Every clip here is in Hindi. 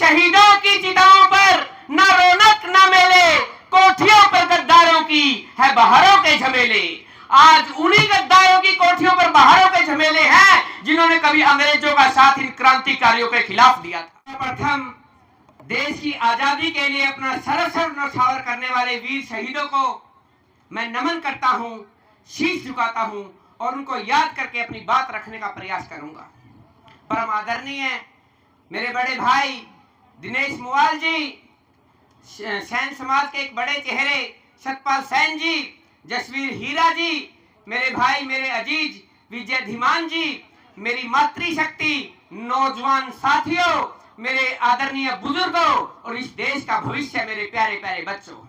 शहीदों की चिताओं पर न रौनक न मेले, कोठियों पर गद्दारों की है बहारों के झमेले। आज उन्हीं गद्दारों की कोठियों पर बहारों के झमेले हैं जिन्होंने कभी अंग्रेजों का साथ इन क्रांतिकारियों के खिलाफ दिया था। प्रथम देश की आजादी के लिए अपना सर्वस्व न्यौछावर करने वाले वीर शहीदों को मैं नमन करता हूं, शीश झुकाता हूं और उनको याद करके अपनी बात रखने का प्रयास करूंगा। परम आदरणीय मेरे बड़े भाई दिनेश मुवाल जी, सैन समाज के एक बड़े चेहरे सतपाल सैन जी, जसवीर हीरा जी, मेरे भाई मेरे अजीज विजय धीमान जी, मेरी मातृशक्ति, नौजवान साथियों, मेरे आदरणीय बुजुर्गों और इस देश का भविष्य मेरे प्यारे प्यारे बच्चों,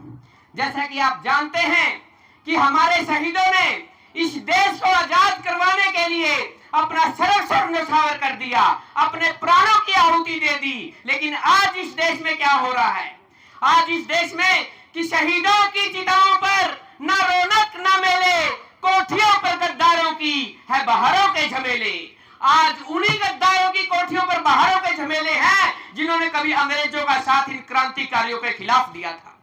जैसा कि आप जानते हैं कि हमारे शहीदों ने इस देश को आजाद करवाने के लिए अपना सर्वस्व न्यौछावर कर दिया, अपने प्राणों की आहुति दे दी। लेकिन आज इस देश में क्या हो रहा है? आज इस देश में कि शहीदों की चिताओं पर न रौनक न मेले, कोठियों पर गद्दारों की है बहारों के झमेले। आज उन्हीं गद्दारों की कोठियों पर बहारों के झमेले हैं जिन्होंने कभी अंग्रेजों का साथ इन क्रांतिकारियों के खिलाफ दिया था।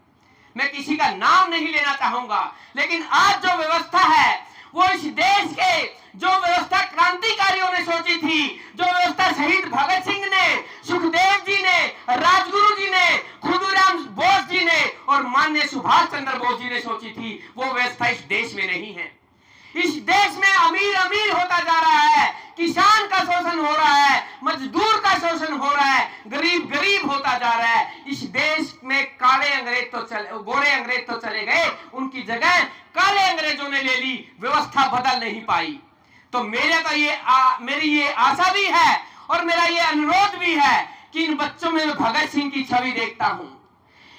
मैं किसी का नाम नहीं लेना चाहूंगा, लेकिन आज जो व्यवस्था है वो इस देश के जो व्यवस्था क्रांतिकारियों ने सोची थी, जो व्यवस्था शहीद भगत सिंह ने, सुखदेव जी ने, राजगुरु जी ने, खुदीराम बोस जी ने और माननीय सुभाष चंद्र बोस जी ने सोची थी, वो व्यवस्था इस देश में नहीं है। इस देश में अमीर अमीर होता जा रहा है, किसान का शोषण हो रहा है, मजदूर का शोषण हो रहा है, गरीब गरीब होता जा रहा है। इस देश में काले अंग्रेज तो चले, गोरे अंग्रेज तो चले गए, उनकी जगह काले अंग्रेजों ने ले ली, व्यवस्था बदल नहीं पाई। तो मेरी ये आशा भी है और मेरा ये अनुरोध भी है कि इन बच्चों में भगत सिंह की छवि देखता हूं।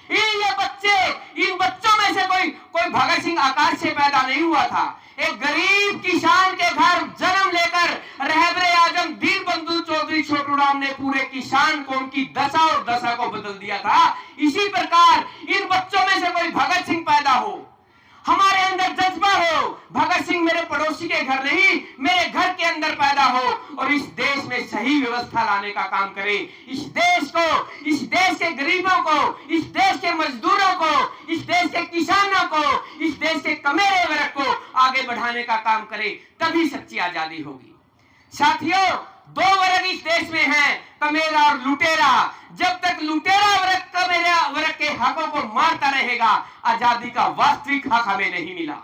इन बच्चों में से कोई भगत सिंह आकाश से पैदा नहीं हुआ था। एक गरीब किसान के घर जन्म लेकर रहबरे आजम दीन बंधु चौधरी छोटू राम ने पूरे किसान को, उनकी दशा और दशा को बदल दिया था। इसी प्रकार इन बच्चों में से कोई भगत सिंह पैदा हो, हमारे अंदर जज्बा हो, भगत सिंह मेरे पड़ोसी के घर नहीं, मेरे घर के अंदर पैदा हो और इस देश में सही व्यवस्था लाने का काम करे। इस देश को, इस देश के गरीबों को, इस देश के मजदूरों को, इस देश के किसानों को, इस देश के कमेरे वर्ग को आगे बढ़ाने का काम करे, तभी सच्ची आजादी होगी। साथियों, दो वर्ग इस देश में हैं, कमेरा और लुटेरा। जब तक लुटेरा वर्ग कमेरा वर्ग के हकों को मारता रहेगा, आजादी का वास्तविक हक हमें नहीं मिला।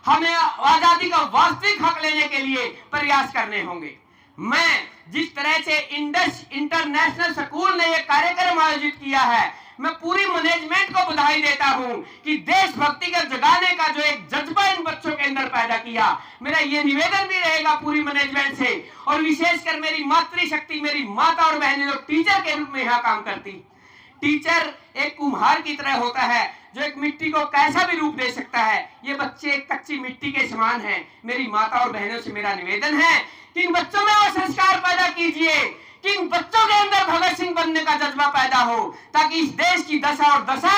हमें आजादी का वास्तविक हक लेने के लिए प्रयास करने होंगे। मैं जिस तरह से इंडस इंटरनेशनल स्कूल ने यह कार्यक्रम आयोजित किया है, मैं पूरी मैनेजमेंट को बधाई देता हूं कि देशभक्ति का जगाने का जो एक जज्बा इन बच्चों के अंदर पैदा किया। मेरा ये निवेदन भी रहेगा पूरी मैनेजमेंट से और विशेषकर मेरी मातृशक्ति, मेरी माता और बहनें जो टीचर के रूप में यहाँ काम करती। टीचर एक कुम्हार की तरह होता है जो एक मिट्टी को कैसा भी रूप दे सकता है। ये बच्चे एक कच्ची मिट्टी के समान हैं। मेरी माता और बहनों से मेरा निवेदन है कि इन बच्चों में वो संस्कार पैदा कीजिए कि इन बच्चों के अंदर भगत सिंह बनने का जज्बा पैदा हो, ताकि इस देश की दशा और दशा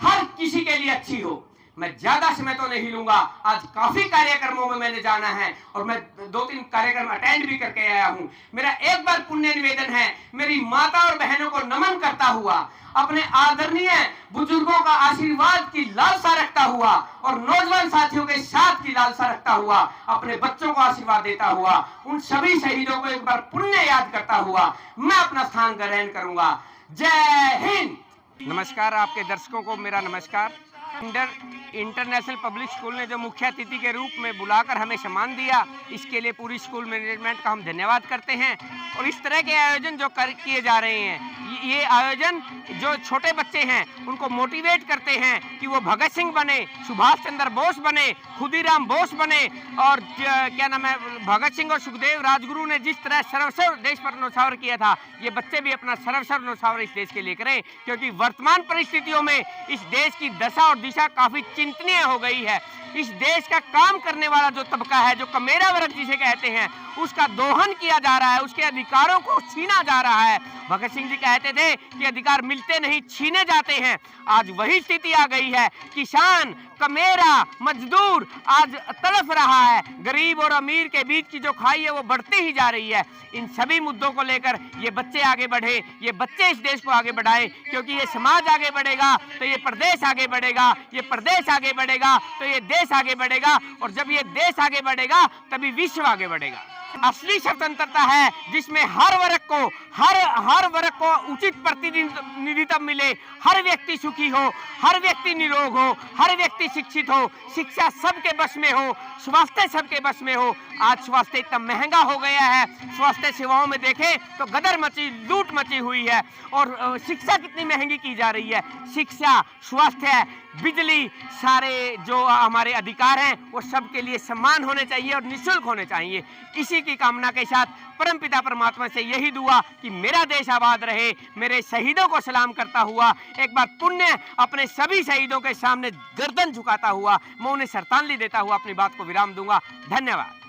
हर किसी के लिए अच्छी हो। मैं ज्यादा समय तो नहीं लूंगा, आज काफी कार्यक्रमों में मैंने जाना है और मैं 2-3 कार्यक्रम अटेंड भी करके आया हूं। मेरा एक बार पुण्य निवेदन है, मेरी माता और बहनों को नमन करता हुआ, अपने आदरणीय बुजुर्गों का आशीर्वाद की लालसा रखता हुआ और नौजवान साथियों के साथ की लालसा रखता हुआ, अपने बच्चों को आशीर्वाद देता हुआ, उन सभी शहीदों को एक बार पुण्य याद करता हुआ मैं अपना स्थान ग्रहण करूंगा। जय हिंद। नमस्कार, आपके दर्शकों को मेरा नमस्कार। इंटरनेशनल पब्लिक स्कूल ने जो मुख्य अतिथि के रूप में बुलाकर हमें सम्मान दिया, इसके लिए पूरी स्कूल मैनेजमेंट का हम धन्यवाद करते हैं। और इस तरह के आयोजन जो किए जा रहे हैं, ये आयोजन जो छोटे बच्चे हैं उनको मोटिवेट करते हैं कि वो भगत सिंह बने, सुभाष चंद्र बोस बने, खुदीराम बोस बने और क्या नाम है, भगत सिंह और सुखदेव राजगुरु ने जिस तरह सर्वस्व देश पर न्यौछावर किया था, ये बच्चे भी अपना सर्वस्व न्यौछावर इस देश के लिए करें, क्योंकि वर्तमान परिस्थितियों में इस देश की दशा और दिशा काफी चिंतनीय हो गई है। इस देश का काम करने वाला जो तबका है, जो कमेरा वर्ग जिसे कहते हैं, उसका दोहन किया जा रहा है, उसके अधिकारों को छीना जा रहा है। भगत सिंह जी कहते थे कि अधिकार मिलते नहीं, छीने जाते हैं। आज वही स्थिति आ गई है। किसान, कमेरा, मजदूर आज तड़फ रहा है। गरीब और अमीर के बीच की जो खाई है वो बढ़ती ही जा रही है। इन सभी मुद्दों को लेकर ये बच्चे आगे बढ़े, ये बच्चे इस देश को आगे बढ़ाएं, क्योंकि ये समाज आगे बढ़ेगा तो ये प्रदेश आगे बढ़ेगा, ये प्रदेश आगे बढ़ेगा तो ये देश आगे बढ़ेगा, और जब ये देश आगे बढ़ेगा तभी विश्व आगे बढ़ेगा। असली स्वतंत्रता है जिसमें हर वर्ग को उचित प्रतिनिधित्व मिले, हर व्यक्ति सुखी हो, हर व्यक्ति निरोग हो, हर व्यक्ति शिक्षित हो, शिक्षा सबके बस में हो, स्वास्थ्य सबके बस में हो। आज स्वास्थ्य इतना महंगा हो गया है, स्वास्थ्य सेवाओं में देखें तो गदर मची, लूट मची हुई है, और शिक्षा कितनी महंगी की जा रही है। शिक्षा, स्वास्थ्य, बिजली, सारे जो हमारे अधिकार हैं वो सबके लिए समान होने चाहिए और निःशुल्क होने चाहिए। इसी की कामना के साथ परमपिता परमात्मा से यही दुआ कि मेरा देश आबाद रहे। मेरे शहीदों को सलाम करता हुआ, एक बार पुण्य अपने सभी शहीदों के सामने गर्दन झुकाता हुआ, मैं उन्हें श्रद्धांजलि देता हुआ अपनी बात को विराम दूंगा। धन्यवाद।